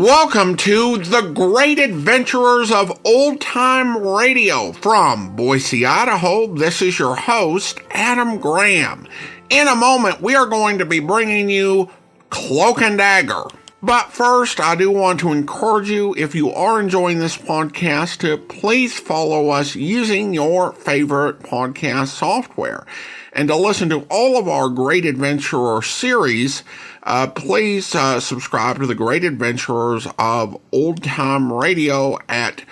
Welcome to the Great Adventurers of Old Time Radio from Boise, Idaho. This is your host, Adam Graham. In a moment, we are going to be bringing you Cloak and Dagger. But first, I do want to encourage you, if you are enjoying this podcast, to please follow us using your favorite podcast software. And to listen to all of our Great Adventurer series, please subscribe to the Great Adventurers of Old Time Radio at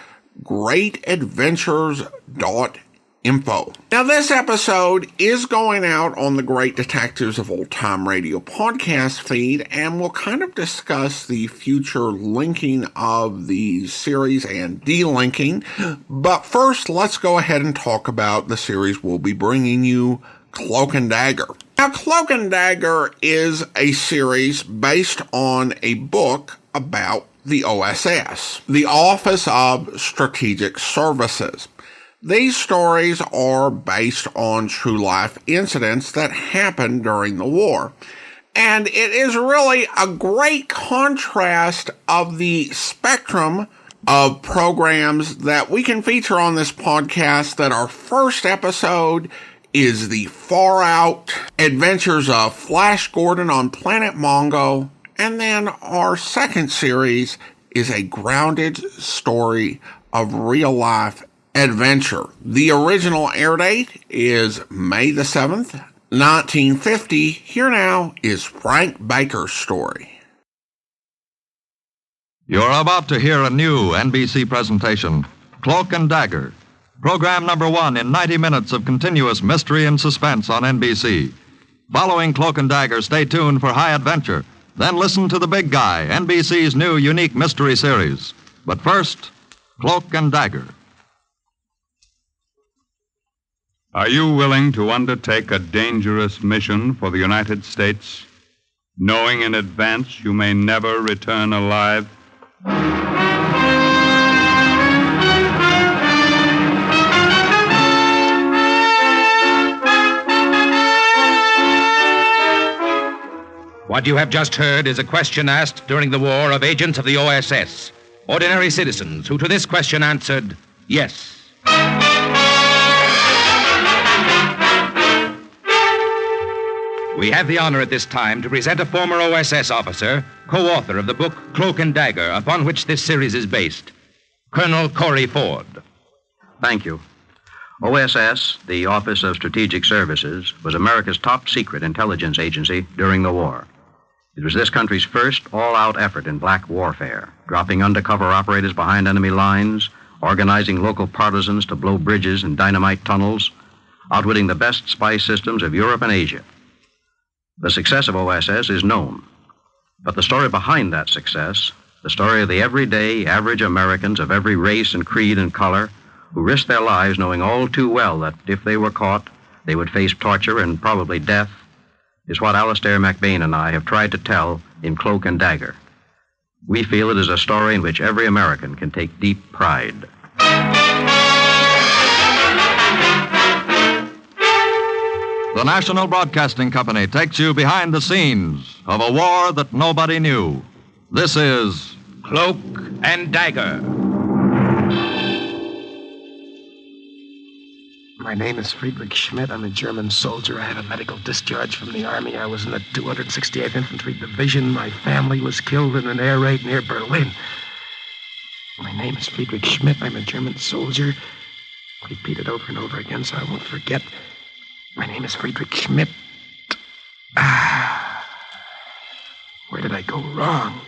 greatadventures.info. Now, this episode is going out on the Great Detectives of Old Time Radio podcast feed, and we'll kind of discuss the future linking of the series and delinking. But first, let's go ahead and talk about the series we'll be bringing you, Cloak and Dagger. Now, Cloak and Dagger is a series based on a book about the OSS, the Office of Strategic Services. These stories are based on true life incidents that happened during the war. And it is really a great contrast of the spectrum of programs that we can feature on this podcast. That our first episode is the far-out adventures of Flash Gordon on Planet Mongo, and then our second series is a grounded story of real-life adventure. The original air date is May the 7th, 1950. Here now is Frank Baker's story. You're about to hear a new NBC presentation, Cloak and Dagger. Program number 1 in 90 minutes of continuous mystery and suspense on NBC. Following Cloak and Dagger, stay tuned for High Adventure. Then listen to The Big Guy, NBC's new unique mystery series. But first, Cloak and Dagger. Are you willing to undertake a dangerous mission for the United States, knowing in advance you may never return alive? What you have just heard is a question asked during the war of agents of the OSS, ordinary citizens who to this question answered, yes. We have the honor at this time to present a former OSS officer, co-author of the book Cloak and Dagger, upon which this series is based, Colonel Corey Ford. Thank you. OSS, the Office of Strategic Services, was America's top secret intelligence agency during the war. It was this country's first all-out effort in black warfare, dropping undercover operators behind enemy lines, organizing local partisans to blow bridges and dynamite tunnels, outwitting the best spy systems of Europe and Asia. The success of OSS is known, but the story behind that success, the story of the everyday, average Americans of every race and creed and color who risked their lives knowing all too well that if they were caught, they would face torture and probably death, is what Alistair McBain and I have tried to tell in Cloak and Dagger. We feel it is a story in which every American can take deep pride. The National Broadcasting Company takes you behind the scenes of a war that nobody knew. This is Cloak and Dagger. My name is Friedrich Schmidt. I'm a German soldier. I had a medical discharge from the Army. I was in the 268th Infantry Division. My family was killed in an air raid near Berlin. My name is Friedrich Schmidt. I'm a German soldier. Repeat it over and over again so I won't forget. My name is Friedrich Schmidt. Where did I go wrong?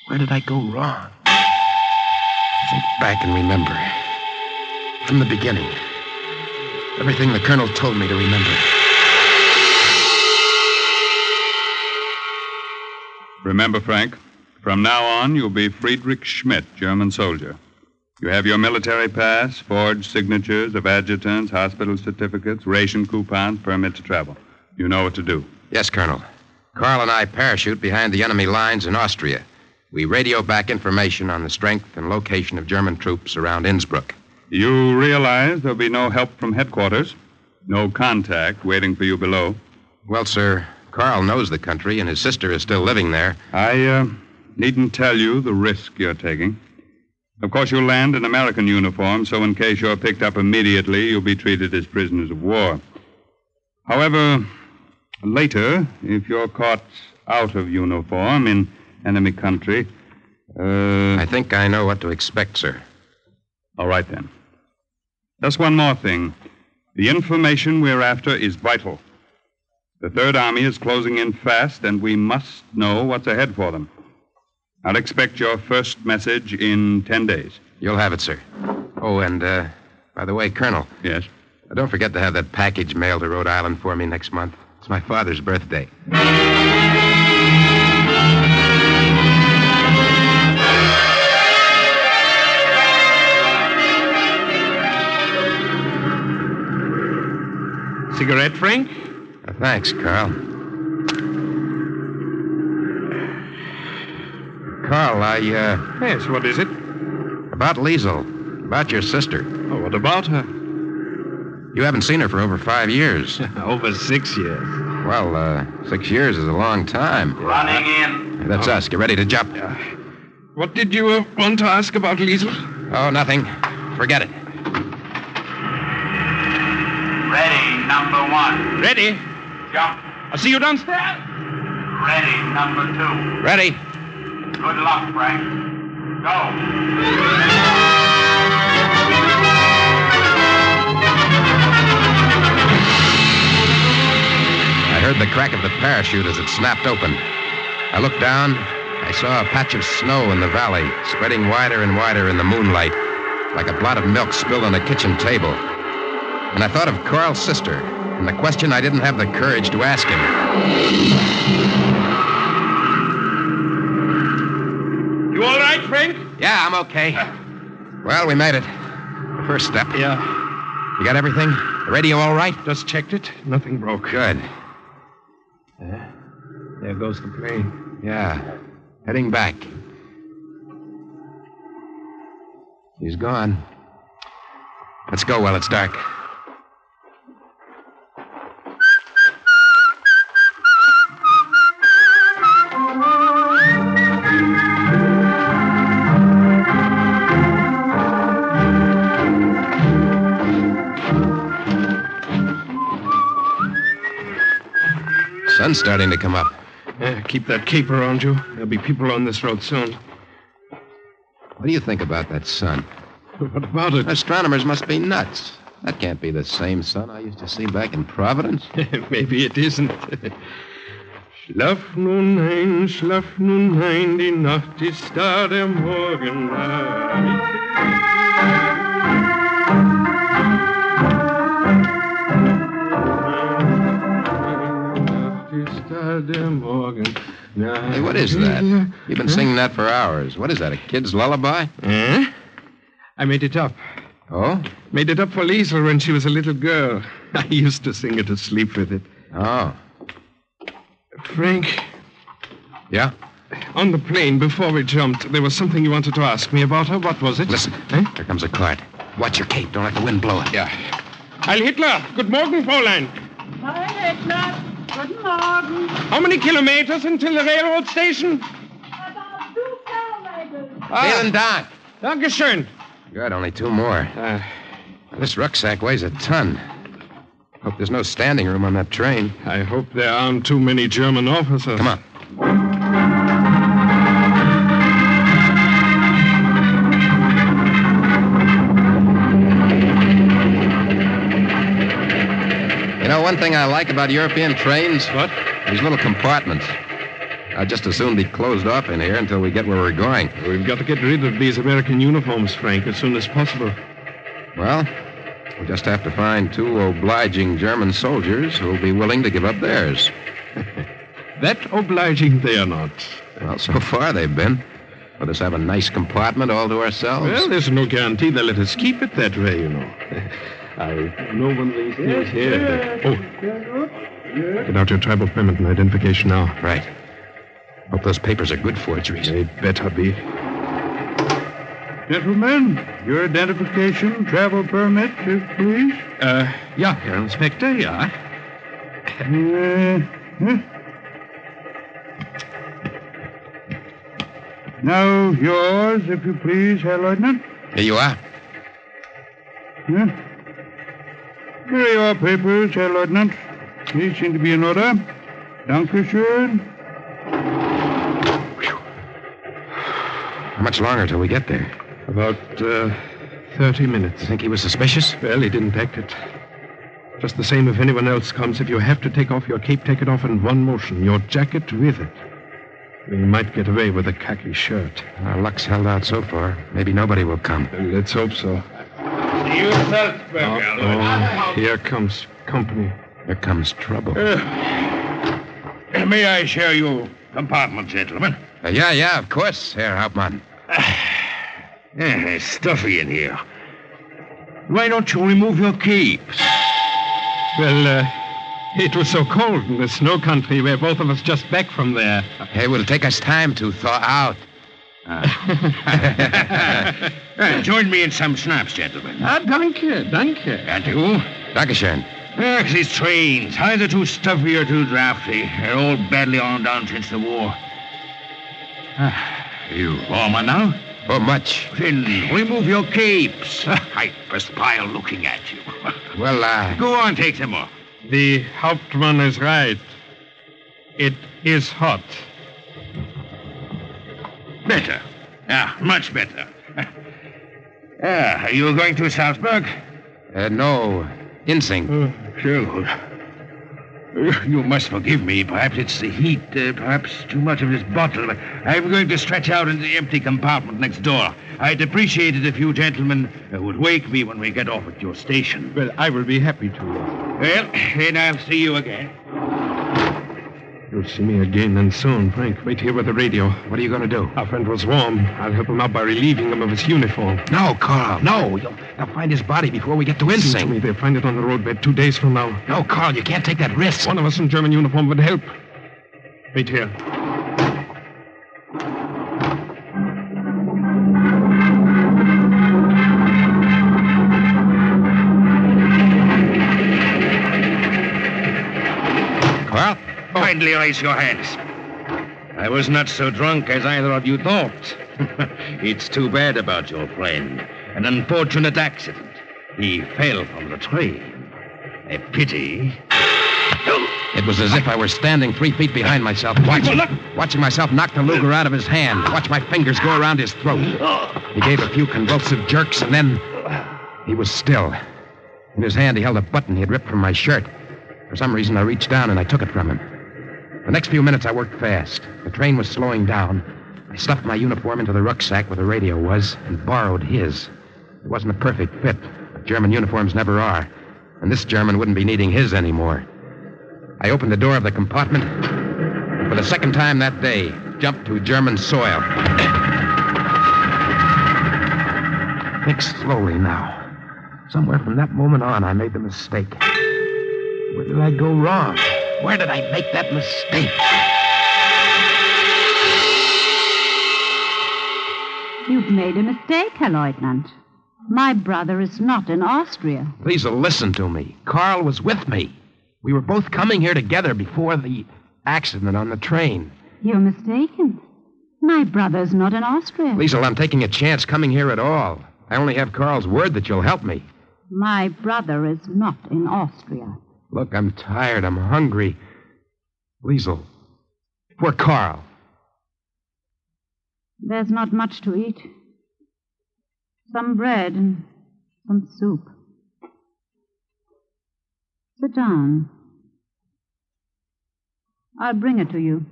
Where did I go wrong? Think back and remember. From the beginning. Everything the colonel told me to remember. Remember, Frank, from now on, you'll be Friedrich Schmidt, German soldier. You have your military pass, forged signatures of adjutants, hospital certificates, ration coupons, permit to travel. You know what to do. Yes, Colonel. Carl and I parachute behind the enemy lines in Austria. We radio back information on the strength and location of German troops around Innsbruck. You realize there'll be no help from headquarters, no contact waiting for you below. Well, sir, Carl knows the country, and his sister is still living there. I needn't tell you the risk you're taking. Of course, you'll land in American uniform, so in case you're picked up immediately, you'll be treated as prisoners of war. However, later, if you're caught out of uniform in enemy country... I think I know what to expect, sir. All right, then. Just one more thing. The information we're after is vital. The Third Army is closing in fast, and we must know what's ahead for them. I'll expect your first message in 10 days. You'll have it, sir. Oh, and, by the way, Colonel. Yes? Don't forget to have that package mailed to Rhode Island for me next month. It's my father's birthday. Cigarette, Frank? Thanks, Carl. Carl, Yes, what is it? About Liesel. About your sister. Oh, what about her? You haven't seen her for over 5 years. Over 6 years. Well, 6 years is a long time. Running in. That's us. Get ready to jump. What did you want to ask about Liesel? Oh, nothing. Forget it. Ready, number 1. Ready. Jump. I'll see you downstairs. Ready, number 2. Ready. Good luck, Frank. Go. I heard the crack of the parachute as it snapped open. I looked down. I saw a patch of snow in the valley, spreading wider and wider in the moonlight, like a blot of milk spilled on a kitchen table. And I thought of Carl's sister, and the question I didn't have the courage to ask him. You all right, Frank? Yeah, I'm okay. Well, we made it. The first step. Yeah. You got everything? The radio all right? Just checked it. Nothing broke. Good. There goes the plane. Yeah. Heading back. He's gone. Let's go while it's dark. Sun's starting to come up. Keep that cape around you. There'll be people on this road soon. What do you think about that sun? What about it? Astronomers must be nuts. That can't be the same sun I used to see back in Providence. Maybe it isn't. Schlaf nun ein, die Nacht ist da, der Morgen naht. Hey, what is that? You've been singing that for hours. What is that, a kid's lullaby? I made it up. Oh? Made it up for Liesel when she was a little girl. I used to sing her to sleep with it. Oh. Frank, Yeah? on the plane, before we jumped, there was something you wanted to ask me about her. What was it? Listen. Here comes a cart. Watch your cape. Don't let the wind blow it. Yeah. Heil Hitler. Good morning, Fräulein. Hi, Hitler. Guten Morgen. How many kilometers until the railroad station? About 2 kilometers. Feeling down. Dankeschön. Good, only 2 more. This rucksack weighs a ton. Hope there's no standing room on that train. I hope there aren't too many German officers. Come on. You know, one thing I like about European trains? What? These little compartments. I'd just as soon be closed off in here until we get where we're going. We've got to get rid of these American uniforms, Frank, as soon as possible. Well, we'll just have to find 2 obliging German soldiers who'll be willing to give up theirs. That obliging they are not. Well, so far they've been. Let us have a nice compartment all to ourselves. Well, there's no guarantee they'll let us keep it that way, you know. I know one of these things here. Oh. Get out your tribal permit and identification now. Right. Hope those papers are good forgeries. They better be. Gentlemen, your identification, travel permit, please. Ja, Herr Inspector, ja. Now, yours, if you please, Herr Lieutenant. Here you are. Yeah. Here are your papers, Herr Lieutenant. These seem to be in order. Dankeschön. How much longer till we get there? About 30 minutes. You think he was suspicious? Well, he didn't act it. Just the same if anyone else comes. If you have to take off your cape, take it off in one motion. Your jacket with it. We might get away with a khaki shirt. Our luck's held out so far. Maybe nobody will come. Let's hope so. See you, Salzburg, Here comes company. Here comes trouble. May I share your compartment, gentlemen? Yeah, of course, Herr Hauptmann. It's stuffy in here. Why don't you remove your capes? Well, it was so cold in the snow country. We're both of us just back from there. It will take us time to thaw out. Join me in some schnapps, gentlemen. Danke. And you? Dankeschön. These trains, either too stuffy or too drafty. They're all badly on down since the war. You warmer now? Oh, much. Then remove your capes. I perspire looking at you. Well, Go on, take them off. The Hauptmann is right. It is hot. Better. Much better. Are you going to Salzburg? no. Insing. Sure. You must forgive me. Perhaps it's the heat, perhaps too much of this bottle. But I'm going to stretch out in the empty compartment next door. I'd appreciate it if you gentlemen would wake me when we get off at your station. Well, I will be happy to. Well, then I'll see you again. You'll see me again and soon, Frank. Wait here with the radio. What are you going to do? Our friend was warm. I'll help him out by relieving him of his uniform. No, Carl, no. They'll find his body before we get to Listen to Insing. me. They'll find it on the roadbed 2 days from now. No, Carl, you can't take that risk. One of us in German uniform would help. Wait here. Carl? Kindly raise your hands. I was not so drunk as either of you thought. It's too bad about your friend. An unfortunate accident. He fell from the train. A pity. It was as if I were standing 3 feet behind myself, watching myself knock the Luger out of his hand, watch my fingers go around his throat. He gave a few convulsive jerks, and then he was still. In his hand, he held a button he had ripped from my shirt. For some reason, I reached down and I took it from him. The next few minutes, I worked fast. The train was slowing down. I stuffed my uniform into the rucksack where the radio was and borrowed his. It wasn't a perfect fit, but German uniforms never are. And this German wouldn't be needing his anymore. I opened the door of the compartment, and for the second time that day, jumped to German soil. Think slowly now. Somewhere from that moment on, I made the mistake. Where did I go wrong? Where did I make that mistake? You've made a mistake, Herr Lieutenant. My brother is not in Austria. Please listen to me. Carl was with me. We were both coming here together before the accident on the train. You're mistaken. My brother's not in Austria. Liesel, I'm taking a chance coming here at all. I only have Carl's word that you'll help me. My brother is not in Austria. Look, I'm tired. I'm hungry. Liesel, for Carl. There's not much to eat. Some bread and some soup. Sit down. I'll bring it to you.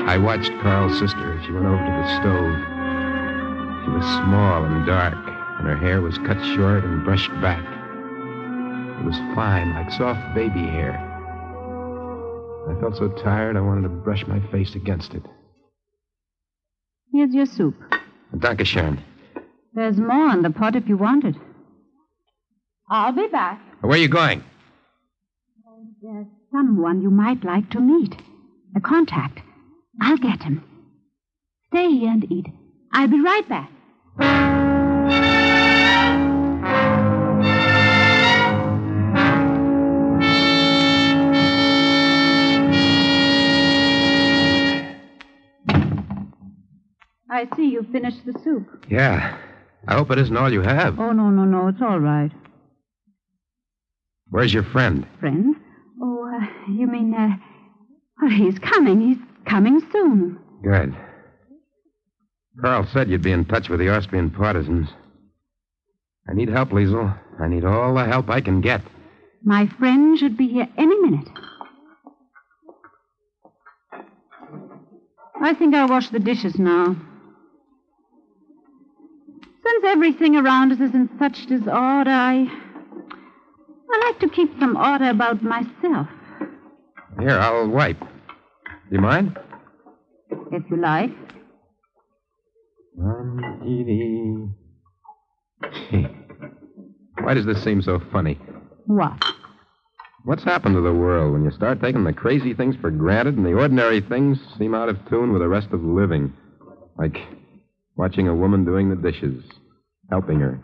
I watched Carl's sister as she went over to the stove. She was small and dark, and her hair was cut short and brushed back. It was fine, like soft baby hair. I felt so tired I wanted to brush my face against it. Here's your soup. Dankeschön. There's more in the pot if you want it. I'll be back. Where are you going? There's someone you might like to meet. A contact. I'll get him. Stay here and eat. I'll be right back. I see you finished the soup. Yeah. I hope it isn't all you have. Oh, no. It's all right. Where's your friend? Friend? Oh, you mean, well, he's coming. He's coming soon. Good. Carl said you'd be in touch with the Austrian partisans. I need help, Liesel. I need all the help I can get. My friend should be here any minute. I think I'll wash the dishes now. Since everything around us is in such disorder, I like to keep some order about myself. Here, I'll wipe. Do you mind? If you like. Why does this seem so funny? What? What's happened to the world when you start taking the crazy things for granted and the ordinary things seem out of tune with the rest of living? Like watching a woman doing the dishes, helping her.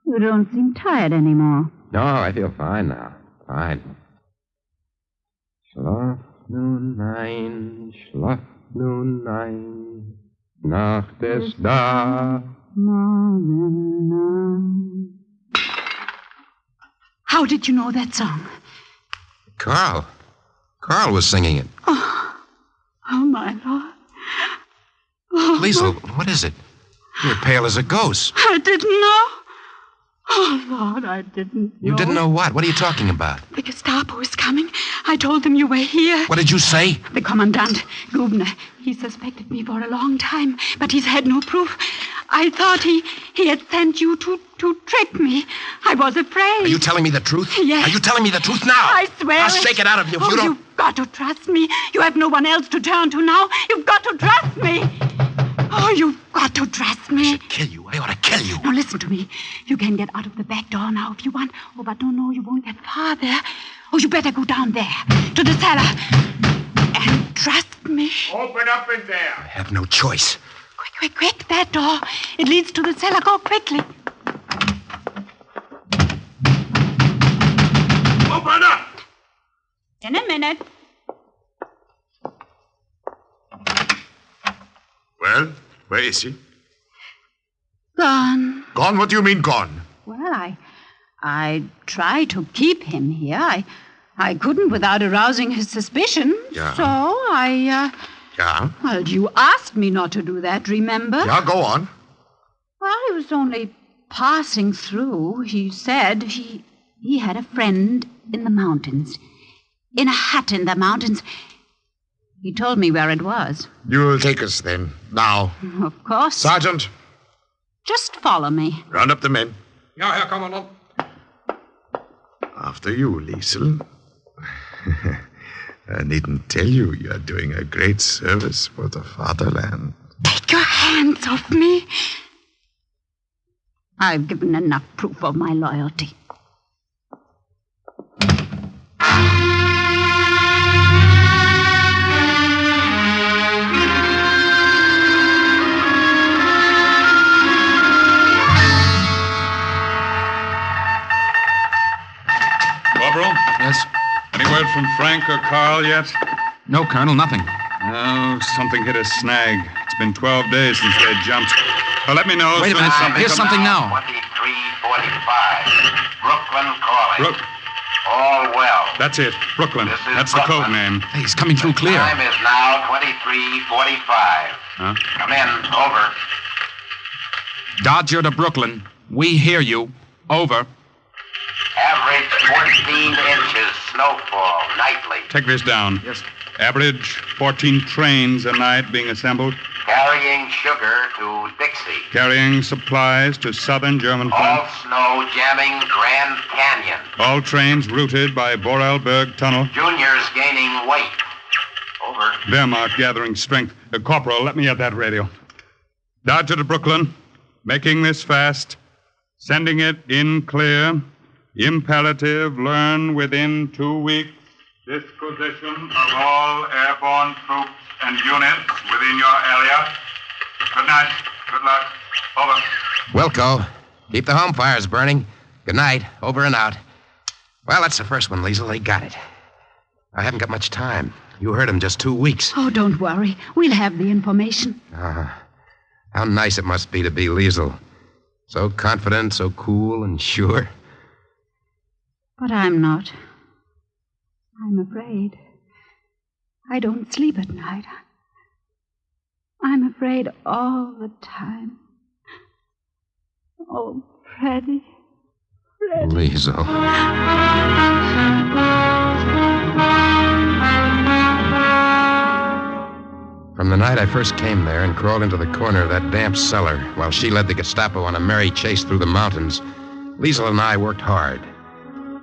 You don't seem tired anymore. No, I feel fine now. Fine. Schlaf nun ein, schlaf nun ein, Nacht ist da. How did you know that song? Carl. Carl was singing it. Oh, my Lord. Oh, Liesel, what is it? You're pale as a ghost. I didn't know. Oh, Lord, I didn't know. You didn't know what? What are you talking about? The Gestapo is coming. I told them you were here. What did you say? The Commandant, Gubner, he suspected me for a long time, but he's had no proof. I thought he had sent you to trick me. I was afraid. Are you telling me the truth? Yes. Are you telling me the truth now? I swear I'll shake it out of you if you don't... You've got to trust me. You have no one else to turn to now. You've got to trust me. Oh, you've got to trust me. I should kill you. I ought to kill you. Now, listen to me. You can get out of the back door now if you want. Oh, but no, you won't get far there. Oh, you better go down there, to the cellar. And trust me. Open up in there. I have no choice. Quick, that door. It leads to the cellar. Go quickly. Open up! In a minute. Well, where is he? Gone. Gone? What do you mean gone? Well, I tried to keep him here. I couldn't without arousing his suspicion. Yeah. So I, Yeah? Well, you asked me not to do that, remember? Yeah, go on. Well, he was only passing through. He said he had a friend in the mountains. In a hut in the mountains. He told me where it was. You'll take us then, now. Of course. Sergeant. Just follow me. Round up the men. Ja, Herr Kommandant. After you, Liesel. I needn't tell you you're doing a great service for the fatherland. Take your hands off me. I've given enough proof of my loyalty. Corporal? Yes? Any word from Frank or Carl yet? No, Colonel, nothing. No, something hit a snag. It's been 12 days since they jumped. Well, let me know. Wait a minute. Here's something now. 2345. Brooklyn calling. All well. That's it. Brooklyn. This is That's the code Brooklyn. name. Hey, he's coming through clear. Time is now 2345. Huh? Come in. Over. Dodger to Brooklyn. We hear you. Over. Average 14 inches snowfall nightly. Take this down. Yes. Average 14 trains a night being assembled. Carrying sugar to Dixie. Carrying supplies to southern German All front. snow jamming Grand Canyon. All trains routed by Vorarlberg Tunnel. Juniors gaining weight. Over. Wehrmacht gathering strength. Corporal, let me have that radio. Dodger to Brooklyn. Making this fast. Sending it in clear. Imperative, learn within 2 weeks. Disposition of all airborne troops and units within your area. Good night. Good luck. Over. Wilco, keep the home fires burning. Good night. Over and out. Well, that's the first one, Liesel. They got it. I haven't got much time. You heard him just 2 weeks. Oh, don't worry. We'll have the information. How nice it must be to be Liesel. So confident, so cool and sure. But I'm not. I'm afraid. I don't sleep at night. I'm afraid all the time. Oh, Freddie. Liesel. From the night I first came there and crawled into the corner of that damp cellar while she led the Gestapo on a merry chase through the mountains, Liesel and I worked hard.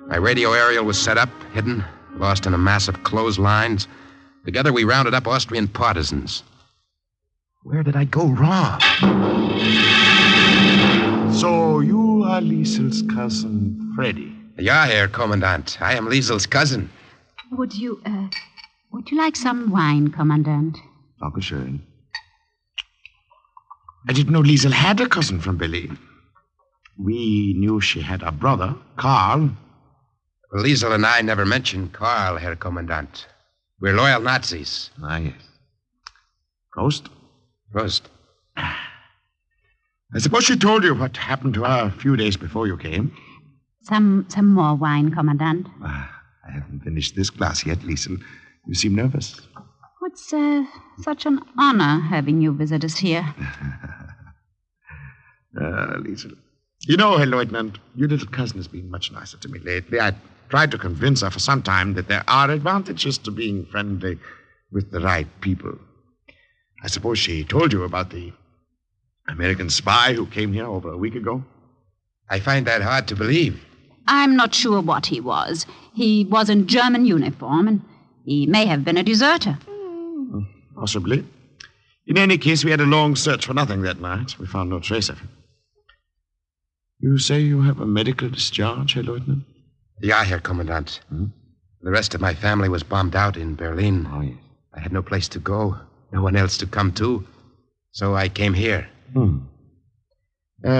My radio aerial was set up, hidden, lost in a mass of clotheslines. Together we rounded up Austrian partisans. Where did I go wrong? So you are Liesel's cousin, Freddie? Ja, Herr Kommandant. I am Liesel's cousin. Would you like some wine, Commandant? Dankeschön. I didn't know Liesel had a cousin from Berlin. We knew she had a brother, Karl. Well, Liesel and I never mentioned Karl, Herr Kommandant. We're loyal Nazis. Ah, yes. Prost. Prost. I suppose she told you what happened to her a few days before you came. Some more wine, Commandant. I haven't finished this glass yet, Liesel. You seem nervous. It's such an honor having you visit us here. Liesel. You know, Herr Lieutenant, your little cousin has been much nicer to me lately. I tried to convince her for some time that there are advantages to being friendly with the right people. I suppose she told you about the American spy who came here over a week ago? I find that hard to believe. I'm not sure what he was. He was in German uniform, and he may have been a deserter. Possibly. In any case, we had a long search for nothing that night. We found no trace of him. You say you have a medical discharge, Herr Lieutenant? Ja, Herr Kommandant. The rest of my family was bombed out in Berlin. Oh, yes. I had no place to go, no one else to come to. So I came here.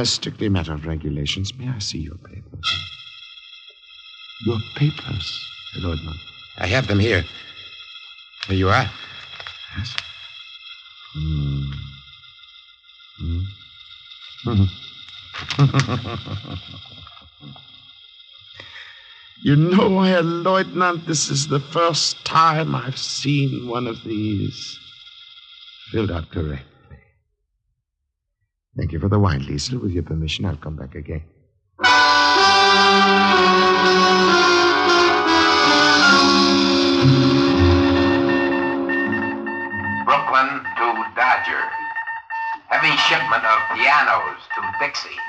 Strictly a matter of regulations. May I see your papers? Your papers, Herr Lieutenant? I have them here. Here you are. Yes. You know, Herr Lieutenant, this is the first time I've seen one of these filled out correctly. Thank you for the wine, Liesel. With your permission, I'll come back again. Brooklyn to Dodger. Heavy shipment of pianos to Dixie.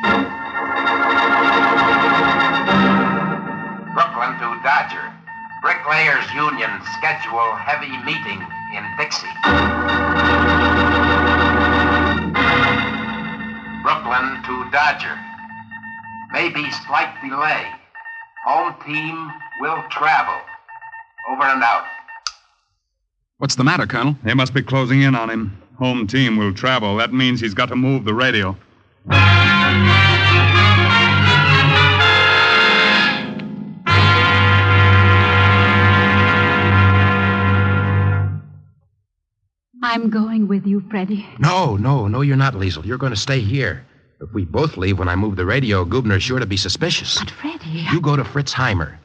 Brooklyn to Dodger. Bricklayers Union schedule heavy meeting in Dixie. Brooklyn to Dodger. Maybe slight delay. Home team will travel. Over and out. What's the matter, Colonel? They must be closing in on him. Home team will travel. That means he's got to move the radio. I'm going with you, Freddie. No, you're not, Liesel. You're going to stay here. If we both leave when I move the radio, Gubner's sure to be suspicious. But, Freddie... You go to Fritz Heimer.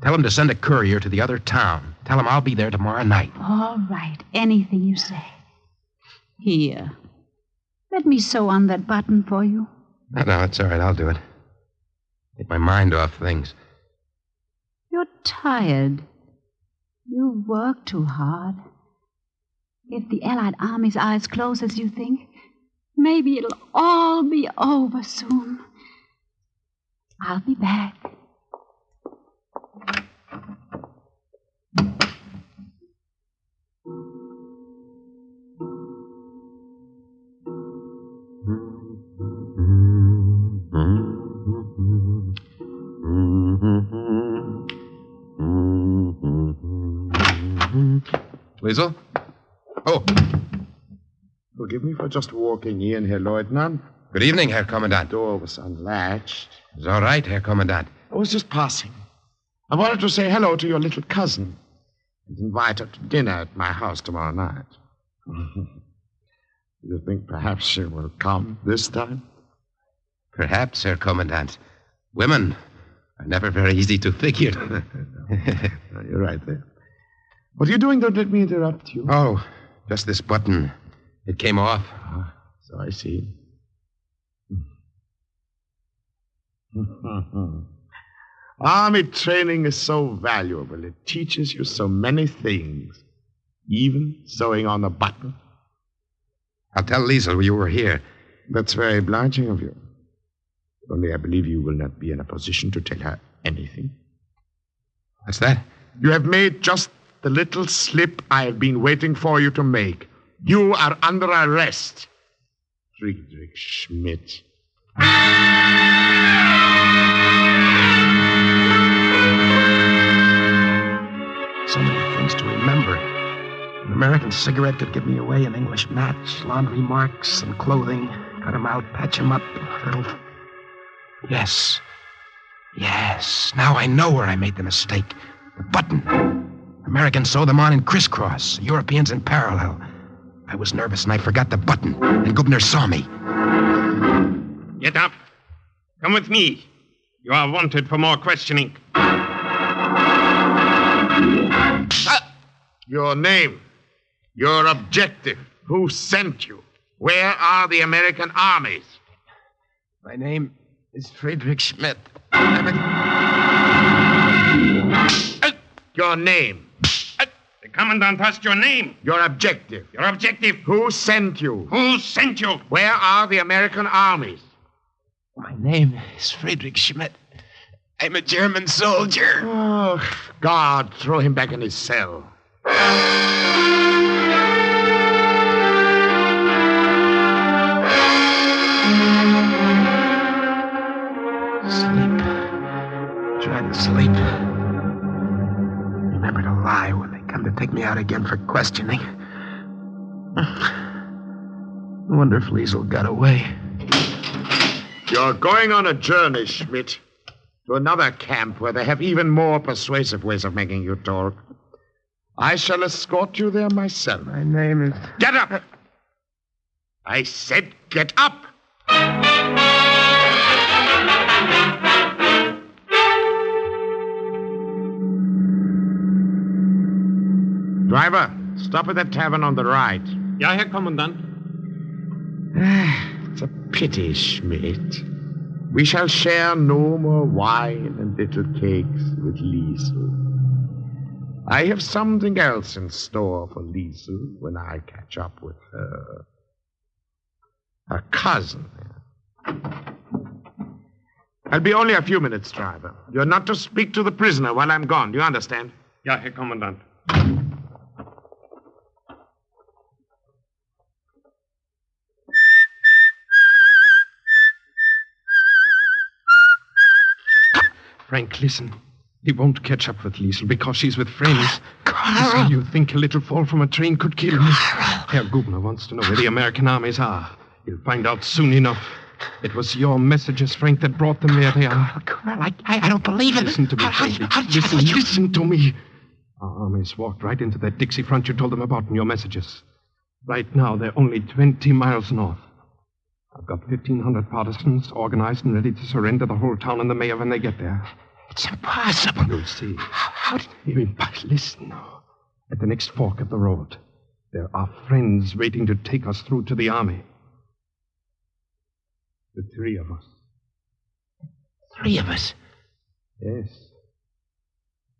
Tell him to send a courier to the other town. Tell him I'll be there tomorrow night. All right. Anything you say. Here. Let me sew on that button for you. No, it's all right. I'll do it. Take my mind off things. You're tired. You work too hard. If the Allied Army's eyes close as you think, maybe it'll all be over soon. I'll be back. Liesel? Oh. Forgive me for just walking in, Herr Lieutenant. Good evening, Herr Kommandant. The door was unlatched. It's all right, Herr Kommandant. I was just passing. I wanted to say hello to your little cousin. and invite her to dinner at my house tomorrow night. You think perhaps she will come this time? Perhaps, Herr Commandant. Women are never very easy to figure. No, you're right there. What are you doing? Don't let me interrupt you. Oh, just this button. It came off. So I see. Army training is so valuable. It teaches you so many things, even sewing on a button. I'll tell Liesel you were here. That's very obliging of you. Only I believe you will not be in a position to tell her anything. What's that? You have made just the little slip I have been waiting for you to make. You are under arrest. Friedrich Schmidt. So many things to remember. An American cigarette could give me away, an English match, laundry marks, and clothing. Cut 'em out, patch 'em up, a little. Yes. Yes. Now I know where I made the mistake. The button. Americans sew them on in crisscross, Europeans in parallel. I was nervous and I forgot the button, and Gubner saw me. Get up. Come with me. You are wanted for more questioning. Your name. Your objective. Who sent you? Where are the American armies? My name is Friedrich Schmidt. Your name. The commandant asked your name. Your objective. Your objective. Who sent you? Who sent you? Where are the American armies? My name is Friedrich Schmidt. I'm a German soldier. Oh, God, throw him back in his cell. Sleep. Try to sleep. Remember to lie when they come to take me out again for questioning. I wonder if Liesel got away. You're going on a journey, Schmidt, to another camp where they have even more persuasive ways of making you talk. I shall escort you there myself. My name is... Get up! I said get up! Driver, stop at that tavern on the right. Ja, Herr Kommandant. It's a pity, Schmidt. We shall share no more wine and little cakes with Liesel. I have something else in store for Liesel when I catch up with her. Her cousin. I'll be only a few minutes, driver. You're not to speak to the prisoner while I'm gone. Do you understand? Ja, Herr Kommandant. Frank, listen. He won't catch up with Liesel because she's with friends. Carl! So you think a little fall from a train could kill me? Herr Gubner wants to know where the American armies are. He'll find out soon enough. It was your messages, Frank, that brought them where they are. Carl, I don't believe it. Listen to me, Frankie. Listen to me. Our armies walked right into that Dixie front you told them about in your messages. Right now, they're only 20 miles north. I've got 1,500 partisans organized and ready to surrender the whole town and the mayor when they get there. It's impossible. You'll see. How did... Listen now. At the next fork of the road, there are friends waiting to take us through to the army. The three of us. 3 of us? Yes.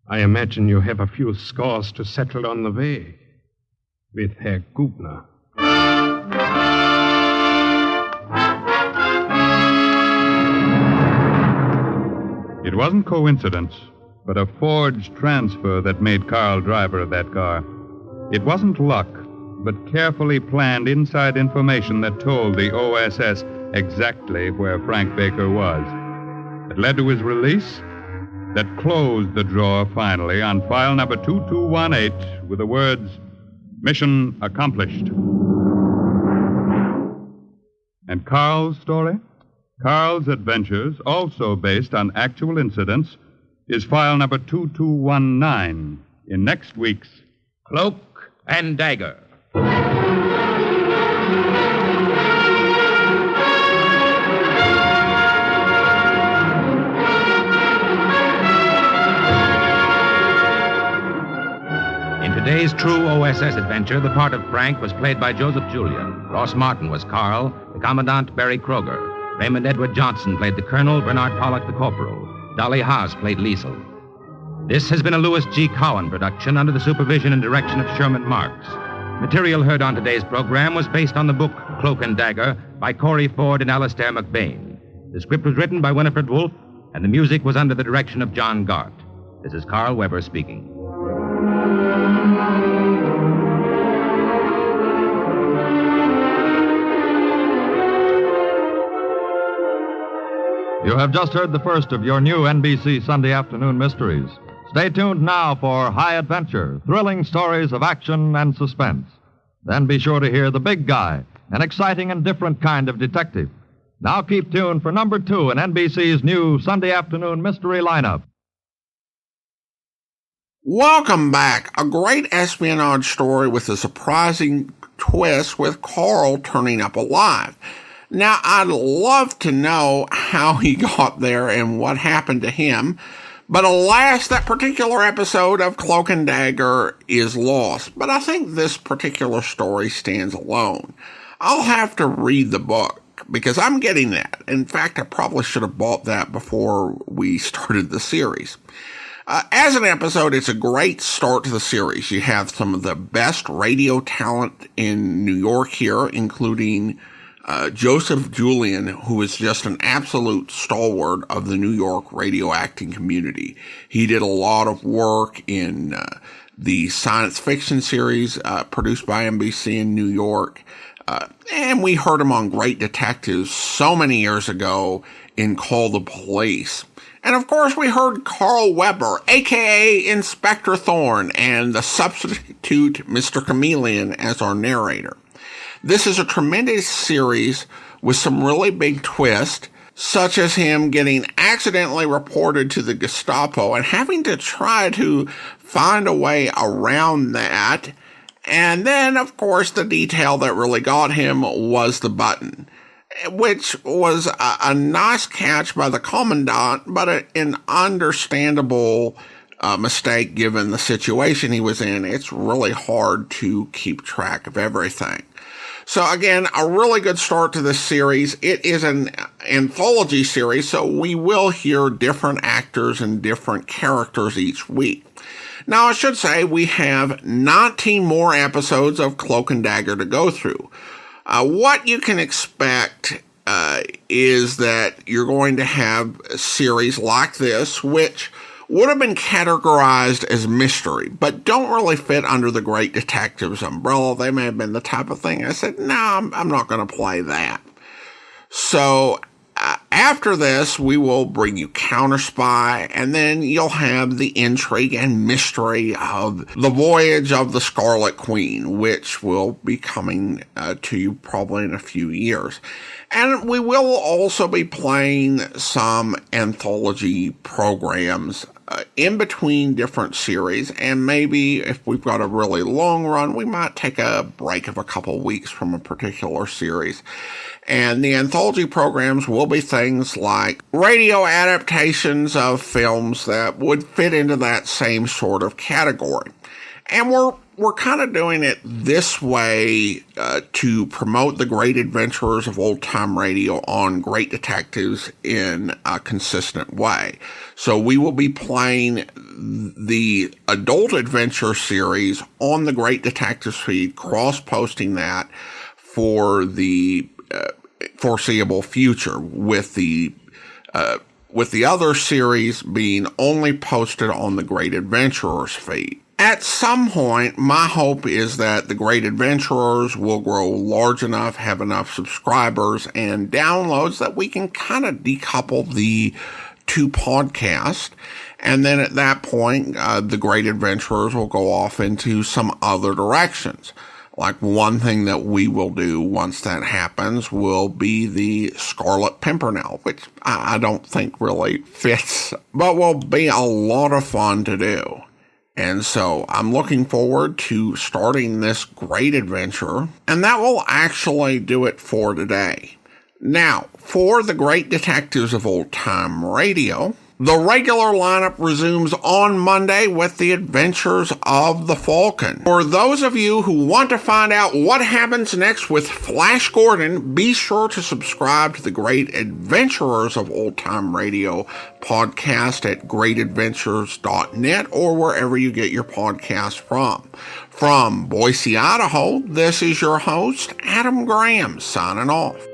I imagine you have a few scores to settle on the way with Herr Gubner. It wasn't coincidence, but a forged transfer that made Carl driver of that car. It wasn't luck, but carefully planned inside information that told the OSS exactly where Frank Baker was. It led to his release, that closed the drawer finally on file number 2218 with the words, "Mission accomplished." And Carl's story? Carl's adventures, also based on actual incidents, is file number 2219 in next week's Cloak and Dagger. In today's true OSS adventure, the part of Frank was played by Joseph Julian. Ross Martin was Carl, the Commandant Barry Kroger. Raymond Edward Johnson played the Colonel, Bernard Pollock the Corporal. Dolly Haas played Liesel. This has been a Louis G. Cowan production under the supervision and direction of Sherman Marks. Material heard on today's program was based on the book Cloak and Dagger by Corey Ford and Alastair McBain. The script was written by Winifred Wolfe, and the music was under the direction of John Gart. This is Carl Weber speaking. You have just heard the first of your new NBC Sunday afternoon mysteries. Stay tuned now for High Adventure, thrilling stories of action and suspense. Then be sure to hear The Big Guy, an exciting and different kind of detective. Now keep tuned for number 2 in NBC's new Sunday afternoon mystery lineup. Welcome back. A great espionage story with a surprising twist with Carl turning up alive. Now, I'd love to know how he got there and what happened to him, but alas, that particular episode of Cloak and Dagger is lost. But I think this particular story stands alone. I'll have to read the book, because I'm getting that. In fact, I probably should have bought that before we started the series. As an episode, it's a great start to the series. You have some of the best radio talent in New York here, including Joseph Julian, who is just an absolute stalwart of the New York radio acting community. He did a lot of work in the science fiction series produced by NBC in New York. And we heard him on Great Detectives so many years ago in Call the Police. And of course, we heard Carl Weber, a.k.a. Inspector Thorne, and the substitute Mr. Chameleon as our narrator. This is a tremendous series with some really big twists, such as him getting accidentally reported to the Gestapo and having to try to find a way around that. And then, of course, the detail that really got him was the button, which was a nice catch by the Commandant, but an understandable mistake given the situation he was in. It's really hard to keep track of everything. So again, a really good start to this series. It is an anthology series, so we will hear different actors and different characters each week. Now, I should say we have 19 more episodes of Cloak and Dagger to go through. What you can expect is that you're going to have a series like this, which would have been categorized as mystery, but don't really fit under the Great Detectives umbrella. They may have been the type of thing I said, no, I'm not going to play that. So after this, we will bring you Counter Spy, and then you'll have the intrigue and mystery of the Voyage of the Scarlet Queen, which will be coming to you probably in a few years. And we will also be playing some anthology programs in between different series, and maybe if we've got a really long run, we might take a break of a couple weeks from a particular series. And the anthology programs will be things like radio adaptations of films that would fit into that same sort of category. And we're kind of doing it this way to promote the great adventurers of old-time radio on Great Detectives in a consistent way. So we will be playing the adult adventure series on the Great Detectives feed, cross-posting that for the foreseeable future, with the other series being only posted on the Great Adventurers feed. At some point, my hope is that the Great Adventurers will grow large enough, have enough subscribers and downloads that we can kind of decouple the two podcasts. And then at that point, the Great Adventurers will go off into some other directions. Like one thing that we will do once that happens will be the Scarlet Pimpernel, which I don't think really fits, but will be a lot of fun to do. And so I'm looking forward to starting this great adventure, and that will actually do it for today. Now, for the Great Detectives of Old Time Radio, the regular lineup resumes on Monday with the Adventures of the Falcon. For those of you who want to find out what happens next with Flash Gordon, be sure to subscribe to the Great Adventurers of Old Time Radio podcast at greatadventures.net or wherever you get your podcasts from. From Boise, Idaho, this is your host, Adam Graham, signing off.